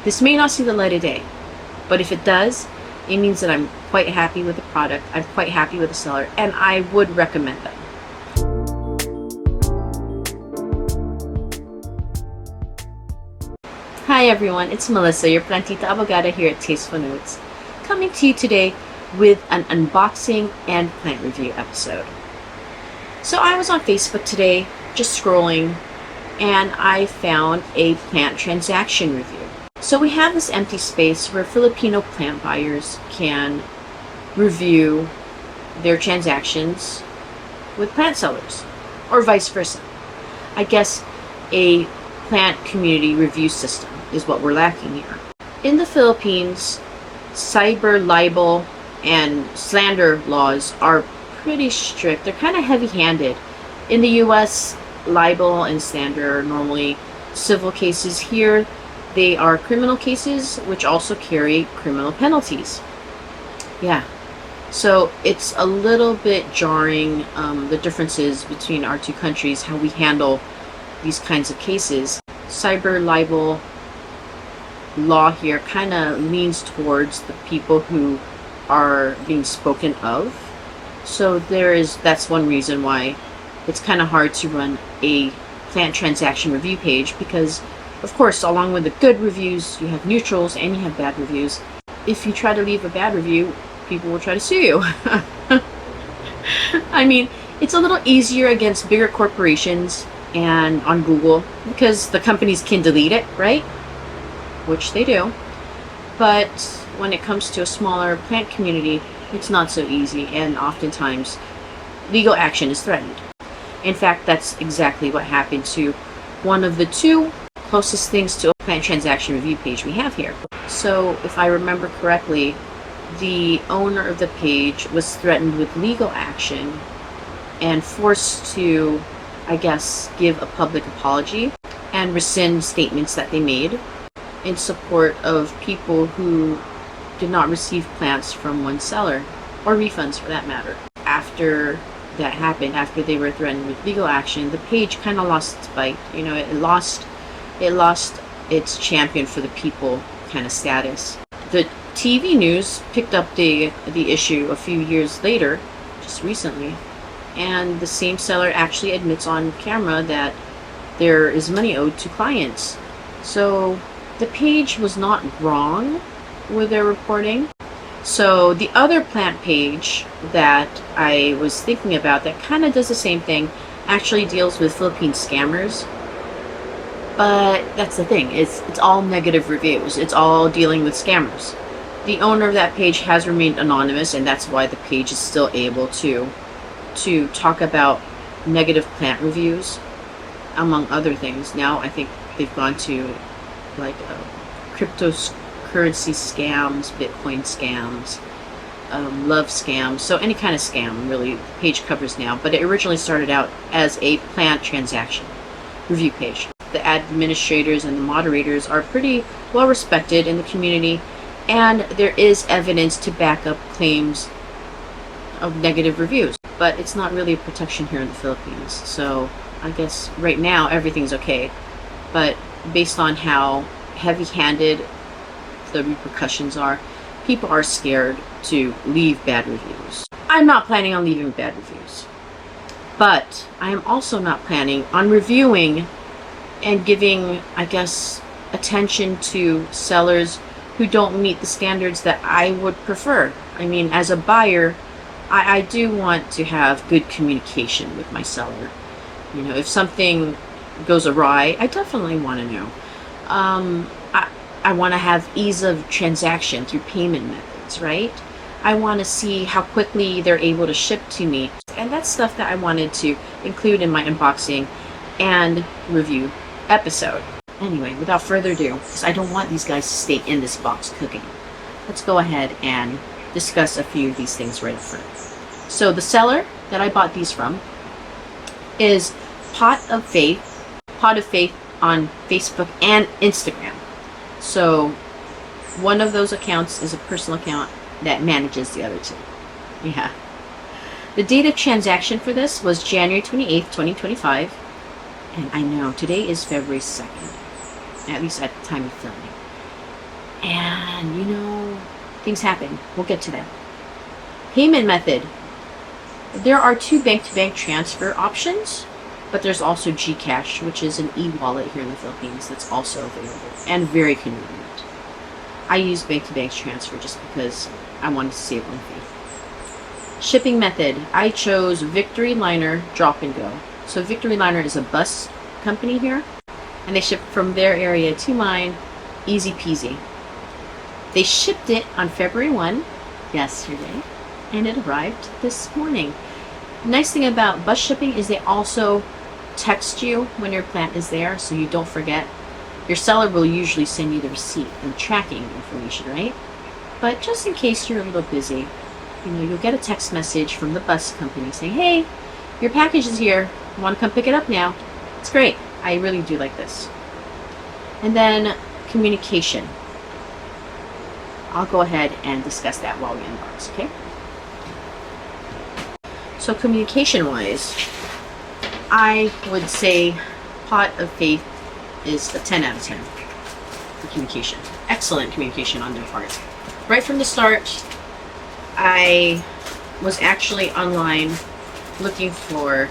This may not see the light of day, but if it does, it means that I'm quite happy with the product, I'm quite happy with the seller, and I would recommend them. Hi everyone, it's Melissa, your plantita abogada here at Tasteful Notes, coming to you today with an unboxing and plant review episode. So I was on Facebook today, just scrolling, and I found a plant transaction review. So we have this empty space where Filipino plant buyers can review their transactions with plant sellers, or vice versa. I guess a plant community review system is what we're lacking here. In the Philippines, cyber libel and slander laws are pretty strict. They're kind of heavy-handed. In the US, libel and slander are normally civil cases. Here, they are criminal cases, which also carry criminal penalties. Yeah, so it's a little bit jarring, the differences between our two countries, how we handle these kinds of cases. Cyber libel law here kind of leans towards the people who are being spoken of. So that's one reason why it's kind of hard to run a plant transaction review page, because of course, along with the good reviews, you have neutrals and you have bad reviews. If you try to leave a bad review, people will try to sue you. I mean, it's a little easier against bigger corporations and on Google because the companies can delete it, right? Which they do. But when it comes to a smaller plant community, it's not so easy, and oftentimes legal action is threatened. In fact, that's exactly what happened to one of the two closest things to a plant transaction review page we have here. So if I remember correctly, the owner of the page was threatened with legal action and forced to, I guess, give a public apology and rescind statements that they made in support of people who did not receive plants from one seller, or refunds for that matter. After that happened, after they were threatened with legal action, the page kind of lost its bite. You know, it lost its champion for the people kind of status. The TV news picked up the issue a few years later, just recently, and the same seller actually admits on camera that there is money owed to clients. So the page was not wrong with their reporting. So the other plant page that I was thinking about that kind of does the same thing actually deals with Philippine scammers. But that's the thing, it's all negative reviews. It's all dealing with scammers. The owner of that page has remained anonymous, and that's why the page is still able to talk about negative plant reviews, among other things. Now I think they've gone to like cryptocurrency scams, Bitcoin scams, love scams, so any kind of scam really the page covers now. But it originally started out as a plant transaction review page. The administrators and the moderators are pretty well respected in the community, and there is evidence to back up claims of negative reviews, but it's not really a protection here in the Philippines. So I guess right now everything's okay, but based on how heavy-handed the repercussions are, people are scared to leave bad reviews. I'm not planning on leaving bad reviews, but I am also not planning on reviewing and giving, I guess, attention to sellers who don't meet the standards that I would prefer. I mean, as a buyer, I do want to have good communication with my seller. You know, if something goes awry, I definitely want to know. I want to have ease of transaction through payment methods, right? I want to see how quickly they're able to ship to me. And that's stuff that I wanted to include in my unboxing and review episode. Anyway, without further ado, because I don't want these guys to stay in this box cooking, let's go ahead and discuss a few of these things right up front. So the seller that I bought these from is Pot of Faith on Facebook and Instagram. So one of those accounts is a personal account that manages the other two. Yeah. The date of transaction for this was January 28th, 2025. And I know today is February 2nd, at least at the time of filming. And, you know, things happen. We'll get to that. Payment method. There are 2 bank-to-bank transfer options, but there's also Gcash, which is an e-wallet here in the Philippines that's also available and very convenient. I use bank-to-bank transfer just because I wanted to save on fee. Shipping method. I chose Victory Liner Drop and Go. So Victory Liner is a bus company here, and they ship from their area to mine, easy peasy. They shipped it on February 1, yesterday, and it arrived this morning. Nice thing about bus shipping is they also text you when your plant is there, so you don't forget. Your seller will usually send you the receipt and tracking information, right? But just in case you're a little busy, you know, you'll get a text message from the bus company saying, hey, your package is here. You want to come pick it up now? It's great. I really do like this. And then communication. I'll go ahead and discuss that while we unbox, okay? So communication-wise, I would say Pot of Faith is a 10 out of 10 for communication. Excellent communication on their part. Right from the start, I was actually online looking for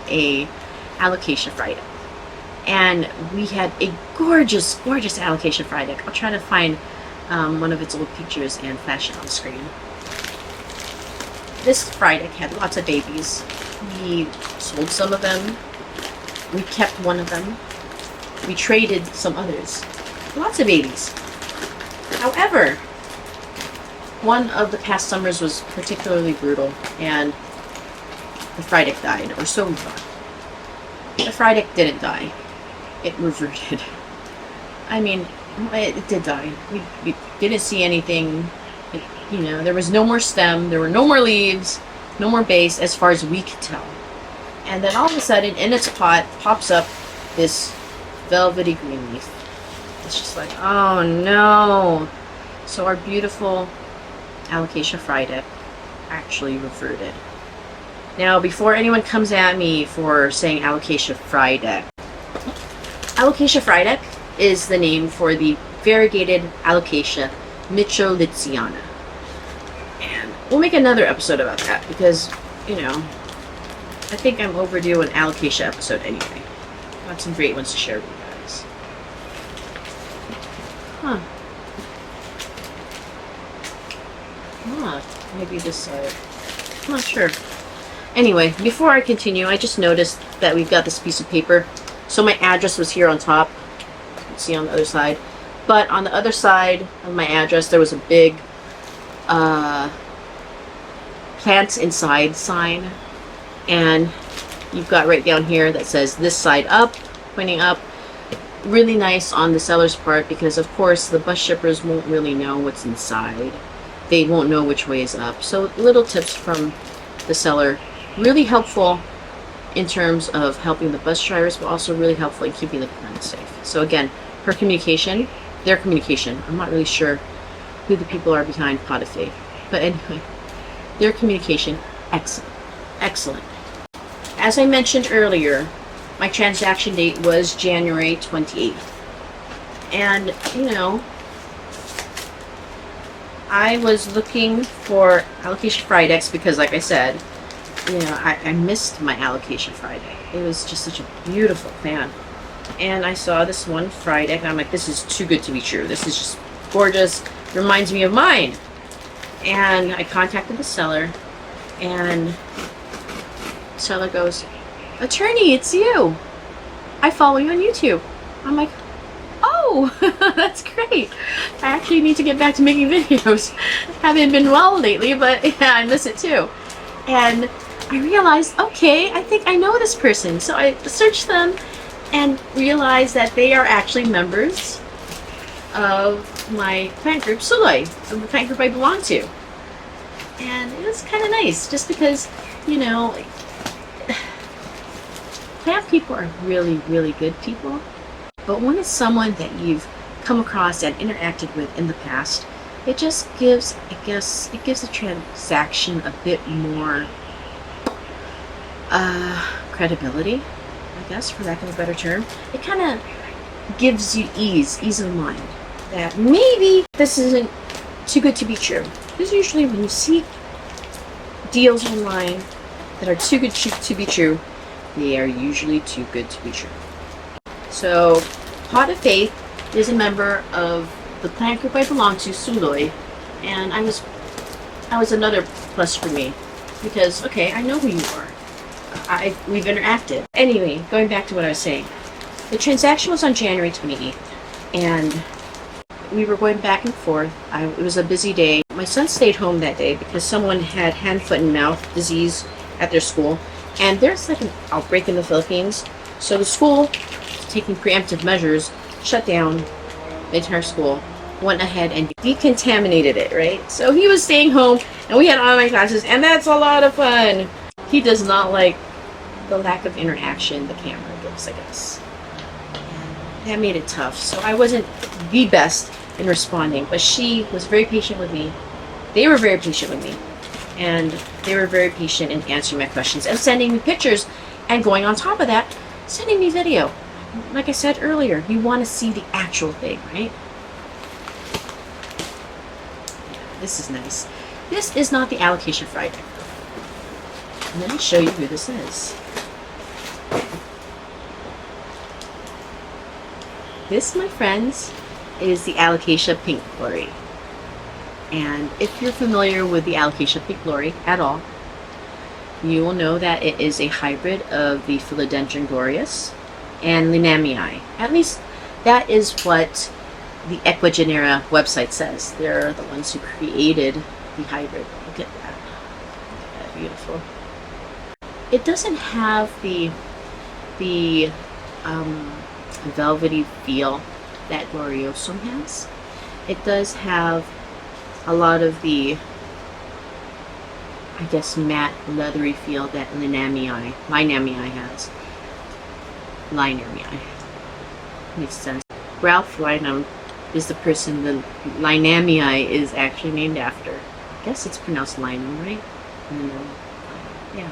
a Alocasia Frydek. And we had a gorgeous, gorgeous Alocasia Frydek. I'll try to find one of its old pictures and flash it on the screen. This Frydek had lots of babies. We sold some of them. We kept one of them. We traded some others. Lots of babies. However, one of the past summers was particularly brutal, and the Frydek died, or so we thought. The Frydek didn't die. It reverted. I mean, it did die. We didn't see anything. You know, there was no more stem, there were no more leaves, no more base as far as we could tell. And then all of a sudden, in its pot, pops up this velvety green leaf. It's just like, oh no. So our beautiful Alocasia Frydek actually reverted. Now, before anyone comes at me for saying Alocasia Frydek, Alocasia Frydek is the name for the variegated Alocasia Mitchellitziana. And we'll make another episode about that because, you know, I think I'm overdue an Alocasia episode anyway. Got some great ones to share with you guys. Huh. Maybe this side. I'm not sure. Anyway, before I continue, I just noticed that we've got this piece of paper. So my address was here on top. You can see on the other side. But on the other side of my address, there was a big plants inside sign. And you've got right down here that says this side up, pointing up. Really nice on the seller's part because, of course, the bus shippers won't really know what's inside. They won't know which way is up. So little tips from the seller. Really helpful in terms of helping the bus drivers, but also really helpful in keeping the plants safe. So again, her communication, their communication. I'm not really sure who the people are behind Pot of Faith. But anyway, their communication, excellent. Excellent. As I mentioned earlier, my transaction date was January 28th. And, you know, I was looking for Alocasia Frydeks because, like I said, you know, I missed my Alocasia Frydek. It was just such a beautiful plant. And I saw this one Frydek, and I'm like, this is too good to be true. This is just gorgeous. Reminds me of mine. And I contacted the seller, and the seller goes, "Attorney, it's you. I follow you on YouTube." I'm like, oh, that's great. I actually need to get back to making videos. Haven't been well lately, but yeah, I miss it too. And I realized, okay, I think I know this person. So I searched them and realized that they are actually members of my plant group, Sulay, of the plant group I belong to. And it was kind of nice, just because, you know, plant people are really, really good people. But when it's someone that you've come across and interacted with in the past, it just gives, I guess, it gives the transaction a bit more credibility, I guess, for lack of a better term. It kind of gives you ease of mind. that maybe this isn't too good to be true. Because usually when you see deals online that are too good to be true, they are usually too good to be true. So, Pot of Faith is a member of the plant group I belong to, Suloy, and I was another plus for me because okay, I know who you are. We've interacted. Anyway, going back to what I was saying, the transaction was on January 28th, and we were going back and forth. It was a busy day. My son stayed home that day because someone had hand, foot, and mouth disease at their school, and there's like an outbreak in the Philippines. So the school, taking preemptive measures, shut down the entire school, went ahead and decontaminated it, right? So he was staying home, and we had online classes, and that's a lot of fun. He does not like the lack of interaction the camera gives, I guess. And that made it tough. So I wasn't the best in responding, but she was very patient with me. They were very patient with me, and they were very patient in answering my questions and sending me pictures, and going on top of that, sending me video. Like I said earlier, you want to see the actual thing, right? This is nice. This is not the Alocasia Frydek. Let me show you who this is. This, my friends, is the Alocasia Pink Glory. And if you're familiar with the Alocasia Pink Glory at all, you will know that it is a hybrid of the Philodendron glorious and Linamii. At least that is what the Equigenera website says. They're the ones who created the hybrid. Look at that. Look at that, beautiful. It doesn't have the velvety feel that Gloriosum has. It does have a lot of the, I guess, matte, leathery feel that Linamii has. Linamii. Makes sense. Ralph Linam is the person the Linamii is actually named after. I guess it's pronounced Linam, right? Yeah.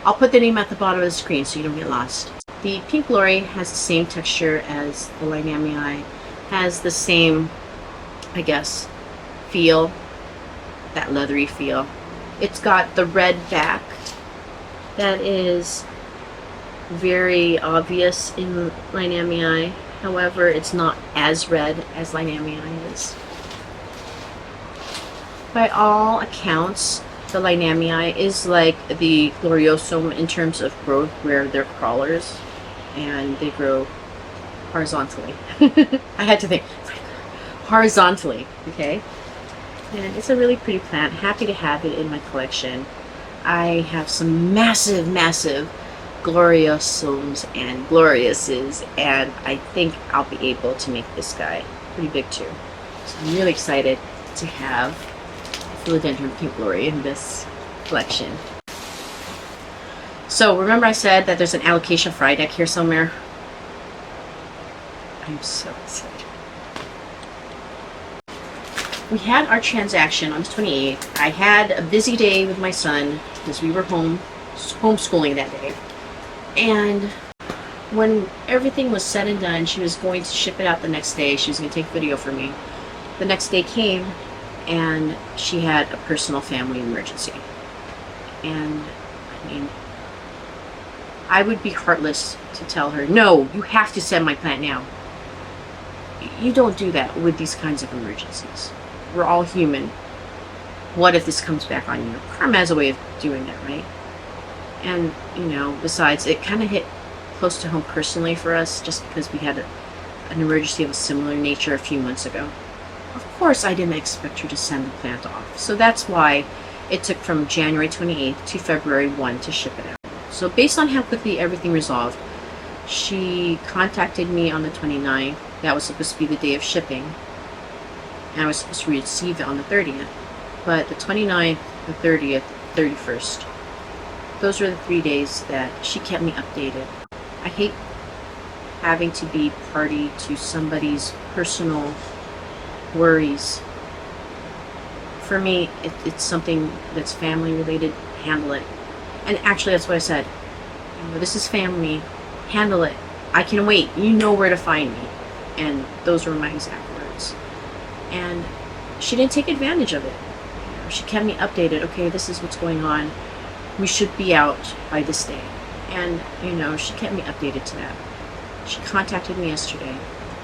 I'll put the name at the bottom of the screen so you don't get lost. The Pink Glory has the same texture as the Linamii, has the same, I guess, feel, that leathery feel. It's got the red back that is very obvious in Linamii. However, it's not as red as Linamii is. By all accounts, the Linamii is like the Gloriosum in terms of growth, where they're crawlers and they grow horizontally. I had to think horizontally, okay? And it's a really pretty plant. Happy to have it in my collection. I have some massive Gloriosums and Gloriouses, and I think I'll be able to make this guy pretty big too. So I'm really excited to have Philodendron Pink Glory in this collection. So remember I said that there's an Alocasia Frydek here somewhere? I'm so excited. We had our transaction on the 28th. I had a busy day with my son because we were homeschooling that day. And when everything was said and done, she was going to ship it out the next day. She was going to take video for me. The next day came, and she had a personal family emergency. And, I mean, I would be heartless to tell her, no, you have to send my plant now. You don't do that with these kinds of emergencies. We're all human. What if this comes back on you? Karma has a way of doing that, right? And, you know, besides, it kind of hit close to home personally for us just because we had an emergency of a similar nature a few months ago. Of course, I didn't expect her to send the plant off. So that's why it took from January 28th to February 1 to ship it out. So based on how quickly everything resolved, she contacted me on the 29th. That was supposed to be the day of shipping. And I was supposed to receive it on the 30th. But the 29th, the 30th, 31st, those were the 3 days that she kept me updated. I hate having to be party to somebody's personal worries. For me, it's something that's family related. Handle it. And actually, that's what I said. You know, this is family. Handle it. I can wait. You know where to find me. And those were my exact words. plants. And she didn't take advantage of it. She kept me updated. Okay, this is what's going on. We should be out by this day. And, she kept me updated to that. She contacted me yesterday,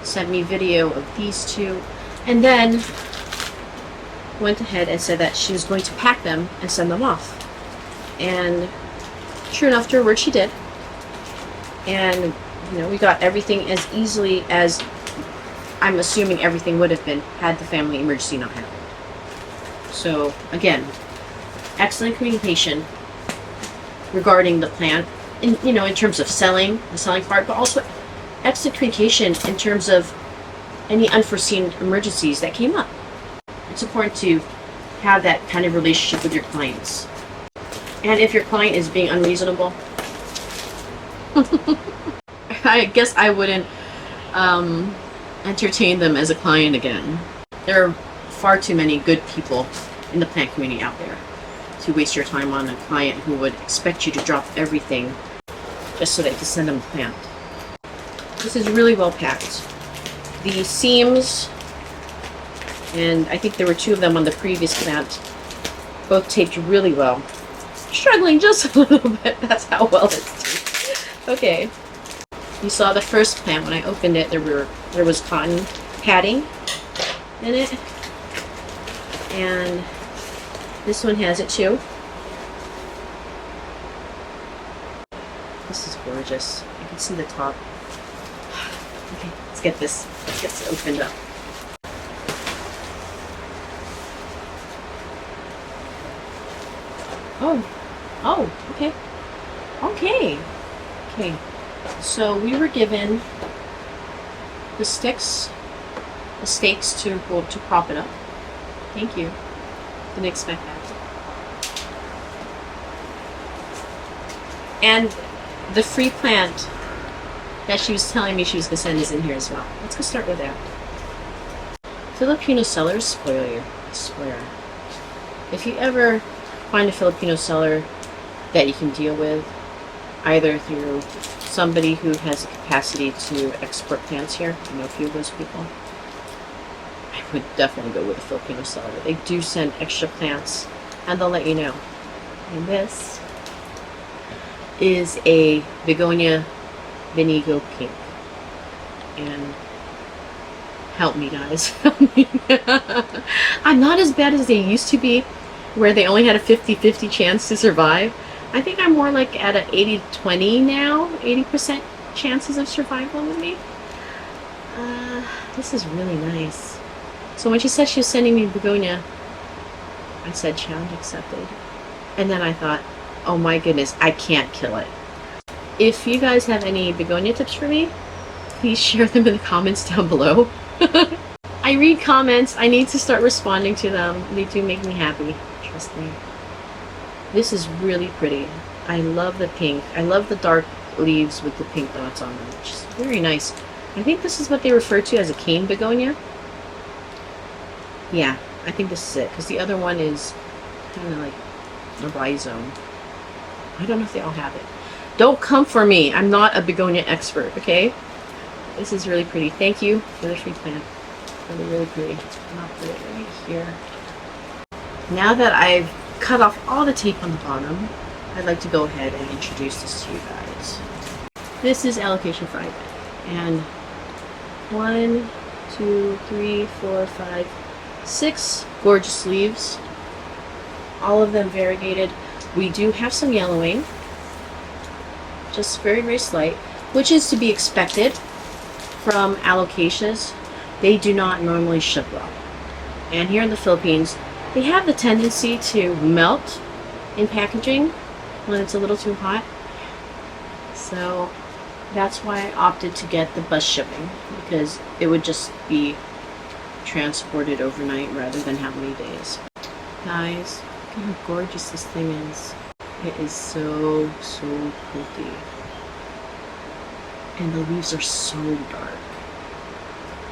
sent me video of these two, and then went ahead and said that she was going to pack them and send them off. And true enough to her word, she did. And, we got everything as easily as I'm assuming everything would have been had the family emergency not happened. So, again, excellent communication regarding the plant, in terms of selling, the selling part, but also excellent communication in terms of any unforeseen emergencies that came up. It's important to have that kind of relationship with your clients. And if your client is being unreasonable, I guess I wouldn't entertain them as a client again. There are far too many good people in the plant community out there to waste your time on a client who would expect you to drop everything just so that you can send them a plant. This is really well packed. The seams, and I think there were 2 of them on the previous plant, both taped really well. Struggling just a little bit, that's how well it's taped. Okay. You saw the first plant when I opened it, there was cotton padding in it. And this one has it too. This is gorgeous. You can see the top. Okay, let's get this. Let's get this opened up. Oh, okay. Okay. So we were given the stakes to prop it up. Thank you. Didn't expect that. And the free plant that she was telling me she was going to send is in here as well. Let's go start with that. Filipino sellers spoil you. I swear. If you ever find a Filipino seller that you can deal with, either through somebody who has the capacity to export plants here, I know a few of those people, I would definitely go with a Filipino seller. They do send extra plants, and they'll let you know. And this is a Begonia Benigo Pink. And help me, guys. Help me. I'm not as bad as they used to be, where they only had a 50-50 chance to survive. I think I'm more like at an 80-20 now, 80% chances of survival with me. This is really nice. So when she said she was sending me Begonia, I said challenge accepted. And then I thought, oh my goodness, I can't kill it. If you guys have any Begonia tips for me, please share them in the comments down below. I read comments. I need to start responding to them. They do make me happy. Trust me. This is really pretty. I love the pink. I love the dark leaves with the pink dots on them, which is very nice. I think this is what they refer to as a cane begonia. Yeah, I think this is it, because the other one is kind of like a rhizome. I don't know if they all have it. Don't come for me. I'm not a begonia expert, okay? This is really pretty. Thank you for the free plant. Really, really pretty. I'll put it right here. Now that I've cut off all the tape on the bottom, I'd like to go ahead and introduce this to you guys. This is Alocasia Frydek. And 1, 2, 3, 4, 5, 6 gorgeous leaves. All of them variegated. We do have some yellowing, just very, very slight, which is to be expected from alocasias. They do not normally ship well. And here in the Philippines, they have the tendency to melt in packaging when it's a little too hot. So that's why I opted to get the bus shipping, because it would just be transported overnight rather than how many days. Guys, look at how gorgeous this thing is. It is so, so pretty. And the leaves are so dark.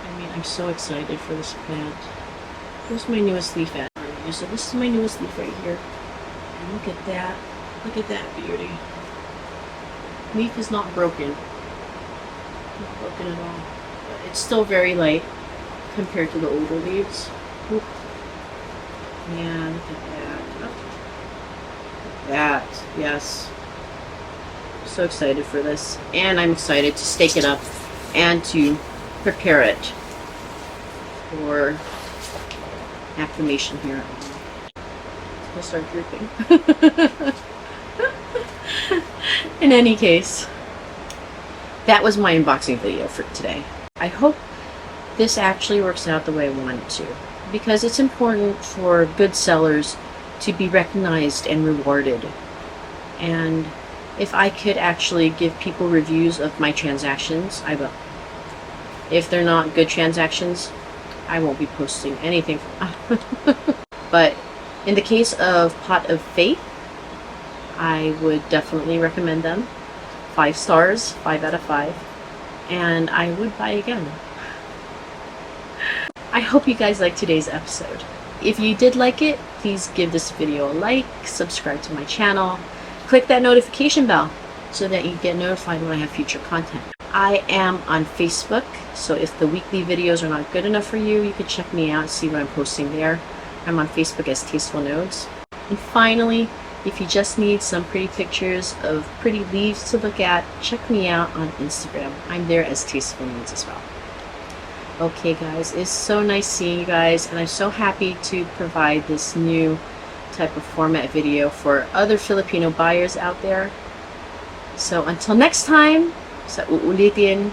I mean, I'm so excited for this plant. Where's my newest leaf at? So this is my newest leaf right here. And look at that. Look at that beauty. Leaf is not broken. Not broken at all. But it's still very light. compared to the older leaves. Oop. Yeah, look at that. Oh. That, yes. So excited for this. And I'm excited to stake it up and to prepare it for acclimation here. I'll start drooping. In any case, that was my unboxing video for today. I hope this actually works out the way I want it to, because it's important for good sellers to be recognized and rewarded. And if I could actually give people reviews of my transactions, I will. If they're not good transactions, I won't be posting anything. But in the case of Pot of Faith, I would definitely recommend them. 5 stars, 5 out of 5. And I would buy again. I hope you guys liked today's episode. If you did like it, please give this video a like, subscribe to my channel, click that notification bell so that you get notified when I have future content. I am on Facebook, so if the weekly videos are not good enough for you, you can check me out and see what I'm posting there. I'm on Facebook as Tasteful Nodes. And finally, if you just need some pretty pictures of pretty leaves to look at, check me out on Instagram. I'm there as Tasteful Nodes as well. Okay guys, it's so nice seeing you guys, and I'm so happy to provide this new type of format video for other Filipino buyers out there. So until next time, sa uulitin,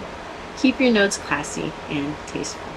keep your nodes classy and tasteful.